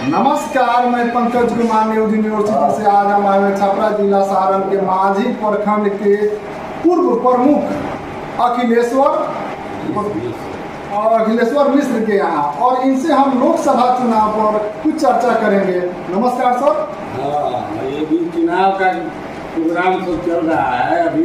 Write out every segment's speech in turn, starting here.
नमस्कार, मैं Pankaj Kumar news university से। आज हम आए छपरा जिला सारण के माझी प्रखंड के पूर्व प्रमुख अखिलेश्वर मिश्र के यहाँ, और इनसे हम लोकसभा चुनाव पर कुछ चर्चा करेंगे। नमस्कार सर। हाँ, ये भी चुनाव का प्रोग्राम तो चल रहा है। अभी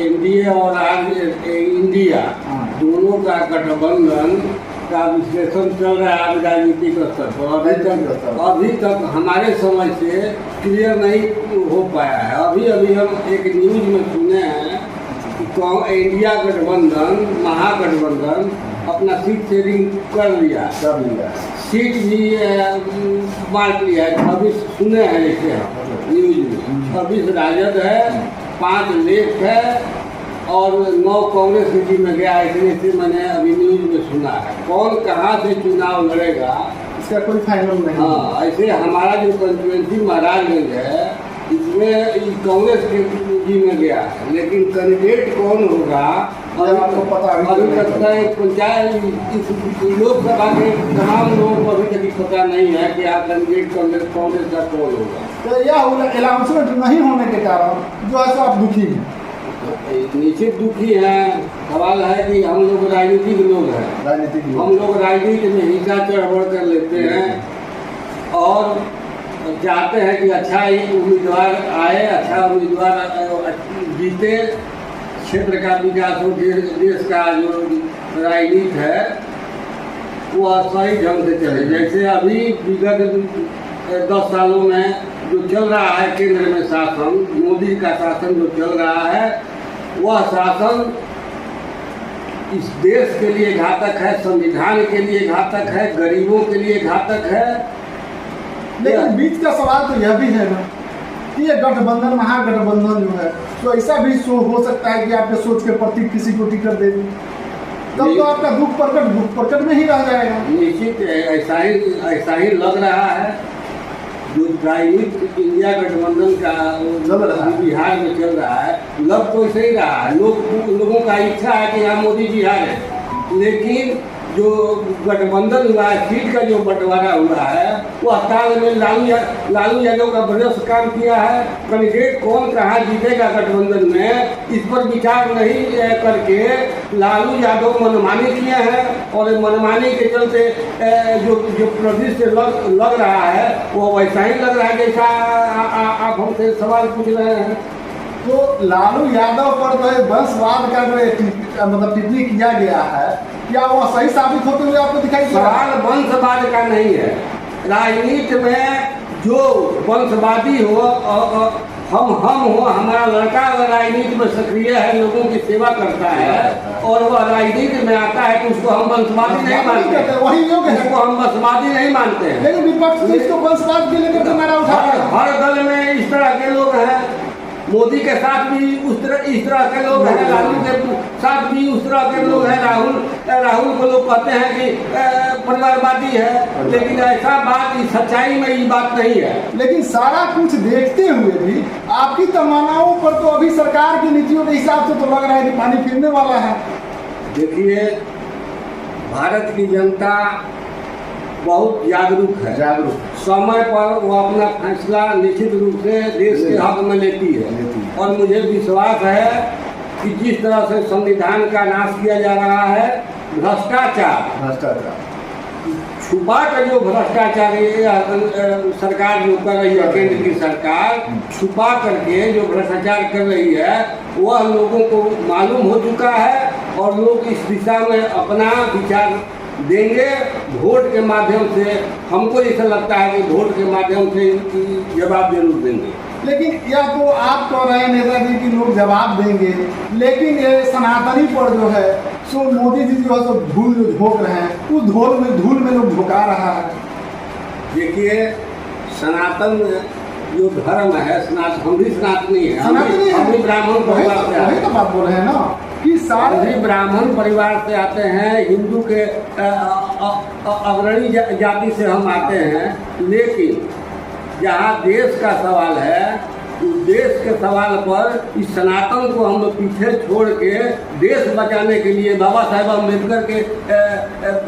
एनडीए और आज इंडिया दोनों का गठबंधन का विश्लेषण चल रहा है राजनीतिक स्तर पर। अभी तक हमारे समझ से क्लियर नहीं हो पाया है। अभी हम एक न्यूज में सुने हैं कि इंडिया गठबंधन महागठबंधन अपना सीट शेयरिंग कर लिया, सीट भी बांट लिया है। 26 सुने हैं ऐसे न्यूज में। 26 राजद है, 5 लेफ्ट है और 9 कांग्रेस की टीम में गया। इतने से मैंने अभी न्यूज में सुना है। कौन कहाँ से चुनाव लड़ेगा इसका कोई फाइनल नहीं। हाँ, ऐसे हमारा जो कंस्टिट्यूंसी महाराजगंज है इसमें कांग्रेस की टीम में गया है, लेकिन कैंडिडेट कौन होगा आपको पता अभी तक पंचायत लोकसभा के तमाम लोगों को अभी तक पता नहीं है कि आप कैंडिडेट कांग्रेस का कौन होगा। तो यह अनाउंसमेंट नहीं होने के कारण जो है सो आप दुखी हैं। निश्चित दुखी हैं। सवाल है कि हम लोग राजनीतिक लोग हैं, हम लोग राजनीति में हिंसा चढ़ कर लेते हैं और चाहते हैं कि अच्छा ही उम्मीदवार आए, अच्छा उम्मीदवार जीते, क्षेत्र का विकास हो, देश का जो राजनीति है वो सही ढंग से चले। जैसे अभी विगत 10 सालों में जो चल रहा है केंद्र में शासन, मोदी का शासन जो चल रहा है, वह शासन इस देश के लिए घातक है, संविधान के लिए घातक है, गरीबों के लिए घातक है। लेकिन बीच का सवाल तो यह भी है ना कि ये गठबंधन महागठबंधन जो है तो ऐसा भी हो सकता है कि आपके सोच के प्रति किसी को टिकट दे दी, तब तो आपका दुख प्रकट में ही रह जाएगा। निश्चित ऐसा ही लग रहा है। जो राजनीतिक इंडिया गठबंधन का बिहार में चल रहा है, लग तो ऐसे ही रहा है। लोगों का इच्छा है कि यहाँ मोदी जी आ रहे, लेकिन जो गठबंधन हुआ है, सीट का जो बंटवारा हुआ है, वो अस्पताल में लालू यादव का भ्रष्ट काम किया है। कैंडिडेट कौन कहाँ जीतेगा गठबंधन में, इस पर विचार नहीं करके लालू यादव मनमानी किए हैं, और मनमानी के चलते जो प्रदेश से लग रहा है वो वैसा ही लग रहा है जैसा आप हमसे सवाल पूछ रहे हैं। तो लालू यादव पर जो है वंशवाद का जो मतलब टिप्पणी किया गया है, क्या वो सही साबित होते हुए आपको दिखाई दे रहा है? सवाल वंशवाद का नहीं है। राजनीति में जो वंशवादी हो, हम हो, हमारा लड़का अगर राजनीति में सक्रिय है, लोगों की सेवा करता है और वह राजनीति में आता है तो उसको हम वंशवादी नहीं मानते, वही योग है, उसको हम वंशवादी नहीं मानते हैं। लेकिन विपक्ष इसको वंशवाद के लेकर के नारा उठा रहा है। हर दल में इस तरह के लोग हैं। मोदी के साथ भी इस तरह के लोग हैं, लालू के साथ भी उस तरह के लोग हैं। राहुल को लोग कहते हैं कि परिवारवादी है, लेकिन ऐसा बात सच्चाई में ये बात नहीं है। लेकिन सारा कुछ देखते हुए भी आपकी तमन्नाओं पर तो अभी सरकार की नीतियों के हिसाब से तो लग रहा है कि पानी फिरने वाला है। देखिए, भारत की जनता बहुत जागरूक है। समय पर वो अपना फैसला निश्चित रूप से देश के हक में लेती है। और मुझे विश्वास है कि जिस तरह से संविधान का नाश किया जा रहा है, भ्रष्टाचार छुपा कर जो भ्रष्टाचार सरकार जो कर रही है, केंद्र की सरकार छुपा करके जो भ्रष्टाचार कर रही है, वह लोगों को मालूम हो चुका है और लोग इस दिशा में अपना विचार देंगे वोट के माध्यम से। हमको ऐसा लगता है कि वोट के माध्यम से जवाब जरूर देंगे। लेकिन यह तो आप कह रहे हैं नेताजी कि लोग जवाब देंगे, लेकिन ये सनातनी पर जो है सो मोदी जी जो है सो धूल झोंक रहे हैं, उस धूल में लोग झोंका रहा है। देखिए, सनातन जो धर्म है, हम भी सनातनी है, हम भी ब्राह्मण परिवार से आते हैं। बात बोल रहे हैं ना कि सारे ब्राह्मण परिवार से आते हैं, हिंदू के अग्रणी जाति से हम आते हैं। लेकिन जहाँ देश का सवाल है, देश के सवाल पर इस सनातन को हम लोग पीछे छोड़ के देश बचाने के लिए, बाबा साहेब अम्बेडकर के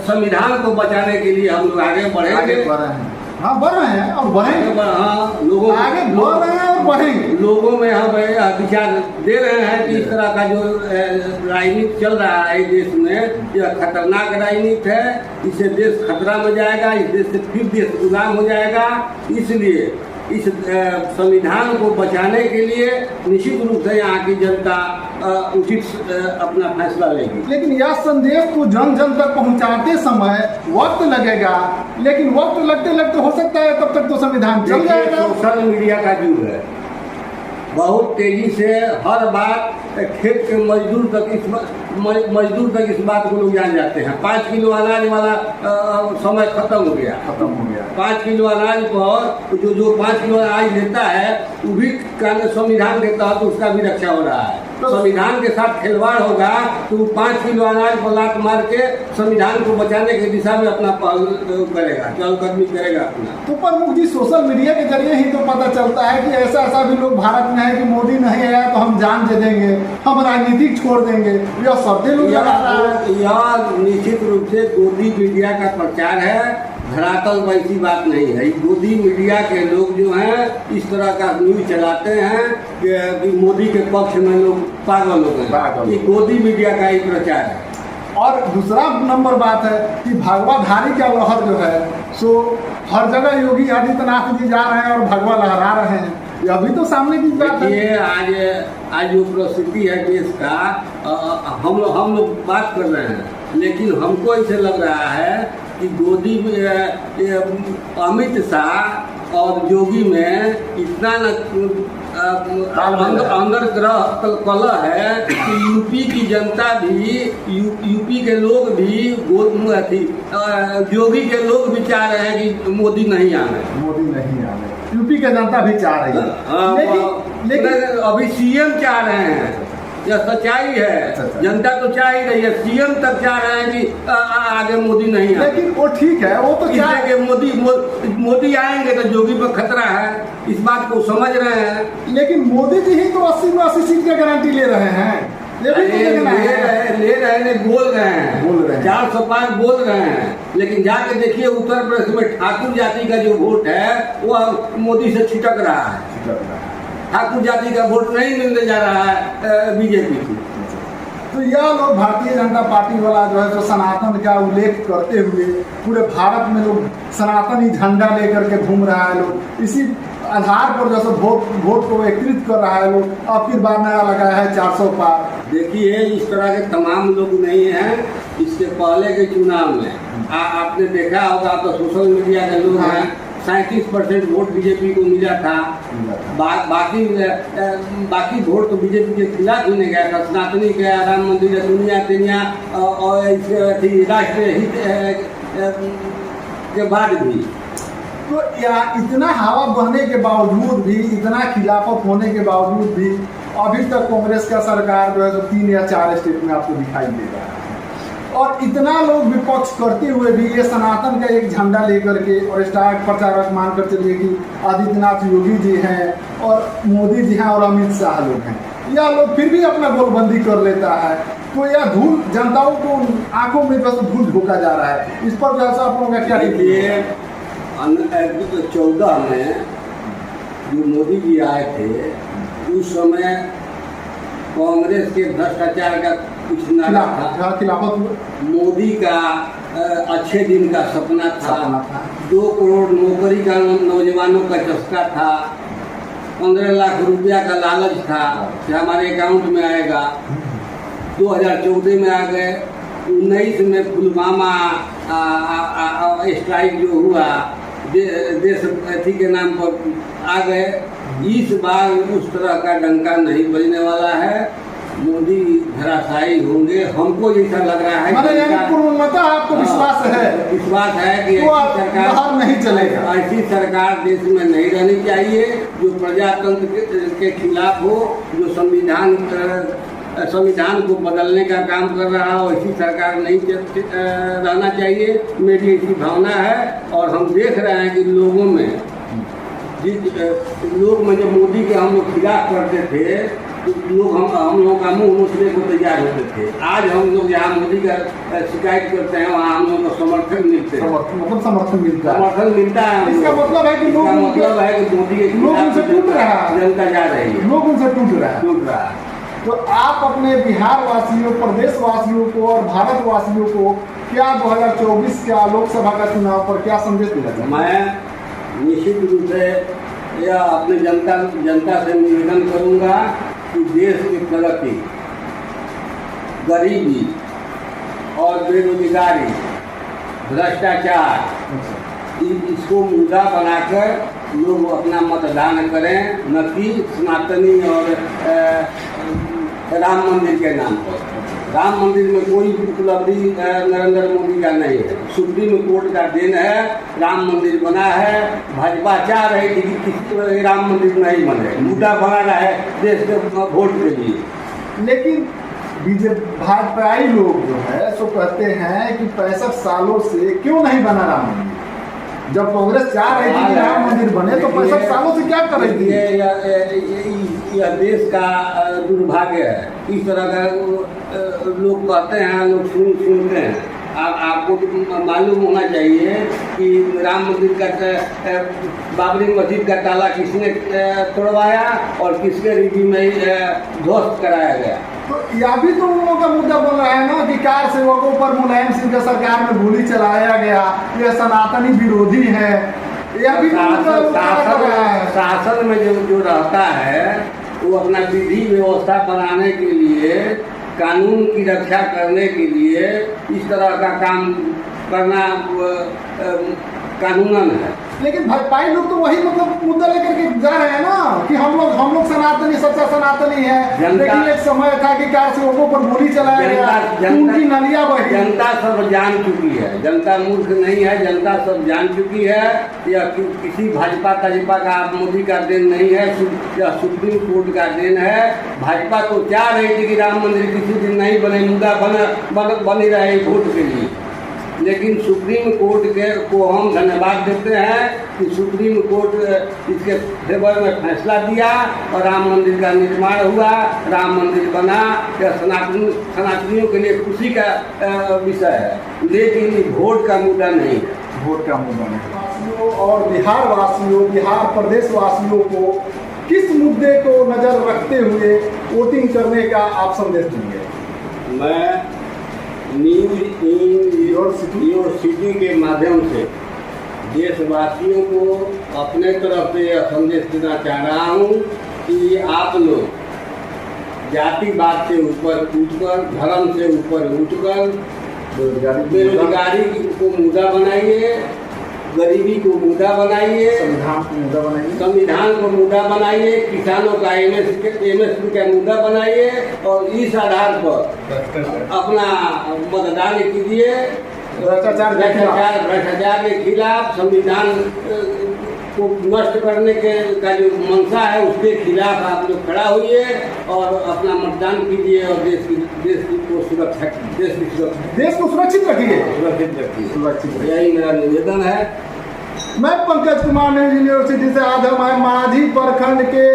संविधान को बचाने के लिए हम लोग आगे बढ़ेंगे। आगे बढ़ रहे हैं, हाँ बढ़ रहे हैं और बढ़ेंगे। हाँ, लोगों आगे बढ़ रहे हैं और बढ़ेंगे। लोगों में हम विचार दे रहे हैं कि इस तरह का जो राजनीति चल रहा है देश में, यह खतरनाक राजनीति है। इससे देश खतरा में जाएगा, इस देश से फिर देश गुलाम हो जाएगा। इसलिए इस संविधान को बचाने के लिए निश्चित रूप से यहाँ की जनता उचित अपना फैसला लेगी। लेकिन यह संदेश को जन जन तक पहुंचाते समय वक्त लगेगा, लेकिन वक्त लगते लगते हो सकता है तब तक तो संविधान चल जाएगा। सोशल मीडिया का युग है, बहुत तेजी से हर बात खेत के मजदूर तक इस बात को लोग जान जाते हैं। 5 किलो अनाज वाला समय खत्म हो गया। 5 किलो अनाज पर जो 5 किलो अनाज देता है वो भी संविधान के तहत उसका भी रक्षा हो रहा है। तो संविधान के साथ खिलवाड़ होगा तो 5 किलो अनाज पर लात मार के संविधान को बचाने की दिशा में अपना पहल करेगा, चहलकदमी करेगा अपना। तो प्रमुख जी, सोशल मीडिया के जरिए ही तो पता चलता है कि ऐसा भी लोग भारत में है कि मोदी नहीं आया तो हम जान दे देंगे, हम राजनीति छोड़ देंगे। यह शब्द लोग लगा रहा है। यह निश्चित रूप से गोदी मीडिया का प्रचार है, धरातल वैसी बात नहीं है। गोदी मीडिया के लोग जो हैं इस तरह का न्यूज चलाते हैं कि मोदी के पक्ष में लोग पागल हो गए। ये गोदी मीडिया का ही प्रचार है। और दूसरा नंबर बात है कि भगवाधारी का लहर जो है सो हर जगह योगी आदित्यनाथ जी जा रहे हैं और भगवा लहरा रहे हैं। यह भी तो सामने की बात है। ये आज जो परिस्थिति है देश का, हम लोग बात कर रहे हैं, लेकिन हमको ऐसे लग रहा है कि गोदी में अमित शाह और योगी में इतना अंदर ग्रह कलह है कि यूपी की जनता भी, यूपी के लोग भी योगी के भी चाह रहे हैं कि मोदी नहीं आए। यूपी के जनता भी चाह रही है, लेकिन अभी सीएम चाह रहे हैं। यह सच्चाई है। जनता तो चाह ही रही है, सीएम तक चाह रहे हैं कि आगे मोदी नहीं आए। लेकिन वो ठीक है, वो तो कि मोदी आएंगे तो योगी पर खतरा है, इस बात को समझ रहे हैं। लेकिन मोदी जी ही तो 80 सीट की गारंटी ले रहे हैं। ले रहे बोल रहे हैं 400 पार बोल रहे हैं, लेकिन जाके देखिए उत्तर प्रदेश में ठाकुर जाति का जो वोट है वो मोदी से छिटक रहा है। ठाकुर जाति का वोट नहीं मिलने जा रहा है बीजेपी को। तो यह लोग भारतीय जनता पार्टी वाला जो है जो सनातन का उल्लेख करते हुए पूरे भारत में लोग सनातनी झंडा लेकर के घूम रहा है। लोग इसी आधार पर जैसे वोट को एकत्रित कर रहा है। लोग अब फिर बार नया लगाया है 400 पार। देखिए इस तरह के तमाम लोग नहीं हैं। इसके पहले के चुनाव में आपने देखा होगा, तो सोशल मीडिया के लोग हैं, 37% वोट बीजेपी को मिला था। बाकी वोट तो बीजेपी के खिलाफ ही नहीं गया था। सनातनी गया, राम मंदिर, दुनिया और राष्ट्रीय हित के बाद भी। तो इतना हवा बहने के बावजूद भी, इतना खिलाफत होने के बावजूद भी अभी तक कांग्रेस का सरकार जो है तो 3 या 4 स्टेट में आपको दिखाई दे रहा है। और इतना लोग विपक्ष करते हुए भी ये सनातन का एक झंडा लेकर के और स्टार प्रचारक मानकर चलिए कि आदित्यनाथ योगी जी हैं और मोदी जी हैं और अमित शाह लोग हैं, यह लोग फिर भी अपना गोलबंदी कर लेता है। तो यह धूल जनताओं को आंखों में बस धूल झोंका जा रहा है। इस पर जैसा आप लोगों का क्या देखिए, 2014 में जो मोदी जी आए थे उस समय कांग्रेस के भ्रष्टाचार का कुछ नारा था। खिलाफत मोदी का अच्छे दिन का सपना था। 2 करोड़ नौकरी का नौजवानों का चस्का था। 15 लाख रुपया का लालच था कि हमारे अकाउंट में आएगा। 2014 में आ गए। 19 में पुलवामा स्ट्राइक जो हुआ देश अथी के नाम पर आ गए। इस बार उस तरह का डंका नहीं बजने वाला है। मोदी धराशायी होंगे, हमको ऐसा लग रहा है। आपको विश्वास है? विश्वास है कि ऐसी सरकार नहीं चलेगा। ऐसी सरकार देश में नहीं रहनी चाहिए जो प्रजातंत्र के खिलाफ हो, जो संविधान को बदलने का काम कर रहा हो। ऐसी सरकार नहीं रहना चाहिए। मेरी ऐसी भावना है और हम देख रहे हैं कि लोगों में लोग में जब मोदी के हम लोग खिलाफ करते थे तो लोग हम लोगों का मुंह नोचने को तैयार होते थे। आज हम लोग यहाँ मोदी का शिकायत करते हैं, वहाँ हम लोग को समर्थन मिलते हैं, समर्थन मिलता है। समर्थन मिलता है। इसका मतलब है कि लोग मतलब है कि मोदी के लोग उनसे टूट रहा है, जनता जा रही है, लोग उनसे टूट रहा है। तो आप अपने बिहार वासियों, प्रदेश वासियों को और भारत वासियों को क्या 2024 का लोकसभा का चुनाव पर क्या संदेश देना चाहते हैं? मैं निश्चित रूप से यह अपने जनता से निवेदन करूंगा कि देश की प्रगति, गरीबी और बेरोजगारी, भ्रष्टाचार, इसको मुद्दा बनाकर लोग अपना मतदान करें, न कि सनातनी और राम मंदिर के नाम पर। राम मंदिर में कोई उपलब्धि नरेंद्र मोदी का नहीं है, सुप्रीम कोर्ट का देन है। राम मंदिर बना है, भाजपा चाह रही थी कि किसी राम मंदिर नहीं बने, मुद्दा बना रहा है देश के वोट के लिए। लेकिन बीजेपी भाजपाई लोग जो है सो कहते हैं कि 65 सालों से क्यों नहीं बना राम मंदिर। जब कांग्रेस चाह रही थी कि राम मंदिर बने तो 65 सालों से क्या कर रही थी? यह देश का दुर्भाग्य है। इस तरह का लोग कहते हैं, लोग सुनते हैं। आपको मालूम होना चाहिए कि राम मंदिर का बाबरी मस्जिद का ताला किसने तोड़वाया और किसके रिव्यू में ध्वस्त कराया गया। तो यह भी तो उन लोगों का मुद्दा बन रहा है ना कि कार सेवकों पर मुलायम सिंह के सरकार में गोली चलाया गया, यह सनातनी विरोधी है। यह भी शासन में जो रहता है वो अपना विधि व्यवस्था बनाने के लिए, कानून की रक्षा करने के लिए इस तरह का काम करना कानूनन है। लेकिन भाजपाई लोग तो वही मतलब मुद्दा लेकर के जा रहे हैं ना कि हम लोग सनातनी, सच्चा सनातनी है। लेकिन एक समय था कि कार सेवकों पर गोली चलाया गया, उनकी नलिया बही। जनता सब जान चुकी है, जनता मूर्ख नहीं है, जनता सब जान चुकी है। यह किसी भाजपा का आप मोदी का देन नहीं है, यह सुप्रीम कोर्ट का देन है। भाजपा तो चाह रही थी कि राम मंदिर किसी दिन नहीं बने, मुद्दा बनी रहे वोट के लिए। लेकिन सुप्रीम कोर्ट को हम धन्यवाद देते हैं कि सुप्रीम कोर्ट इसके फेवर में फैसला दिया और राम मंदिर का निर्माण हुआ, राम मंदिर बना। यह सनातनियों के लिए खुशी का विषय है, लेकिन वोट का मुद्दा नहीं है। वोट का मुद्दा नहीं। वासियों और बिहार वासियों, बिहार प्रदेश वासियों को किस मुद्दे को नजर रखते हुए वोटिंग करने का आप संदेश देंगे? मैं न्यूज इन योर सिटी के माध्यम से देशवासियों को अपने तरफ से यह संदेश देना चाह रहा हूँ कि आप लोग जातिवाद से ऊपर उठकर, धर्म से ऊपर उठकर बेरोजगारी को मुद्दा बनाइए, गरीबी को मुद्दा बनाइए, संविधान को मुद्दा बनाइए, किसानों का एमएसपी का मुद्दा बनाइए और इस आधार पर अपना मतदान कीजिए। भ्रष्टाचार के खिलाफ, संविधान को नष्ट करने का जो मंशा है उसके खिलाफ आप लोग खड़ा होइए और अपना मतदान कीजिए और देश को सुरक्षित रखिए। यही मेरा निवेदन है। मैं पंकज कुमार न्यूज यूनिवर्सिटी से आज हमारे माझी प्रखंड के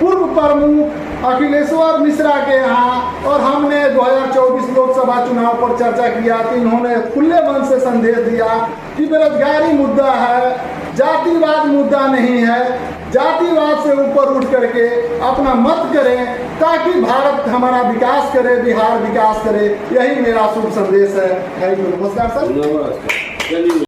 पूर्व प्रमुख अखिलेश्वर मिश्रा के यहाँ, और हमने 2024 लोकसभा चुनाव पर चर्चा किया कि इन्होंने खुले मन से संदेश दिया कि बेरोजगारी मुद्दा है, जातिवाद मुद्दा नहीं है। जातिवाद से ऊपर उठ करके अपना मत करें ताकि भारत हमारा विकास करे, बिहार विकास करे। यही मेरा शुभ संदेश है। Thank you. नमस्कार सर। नमस्कार।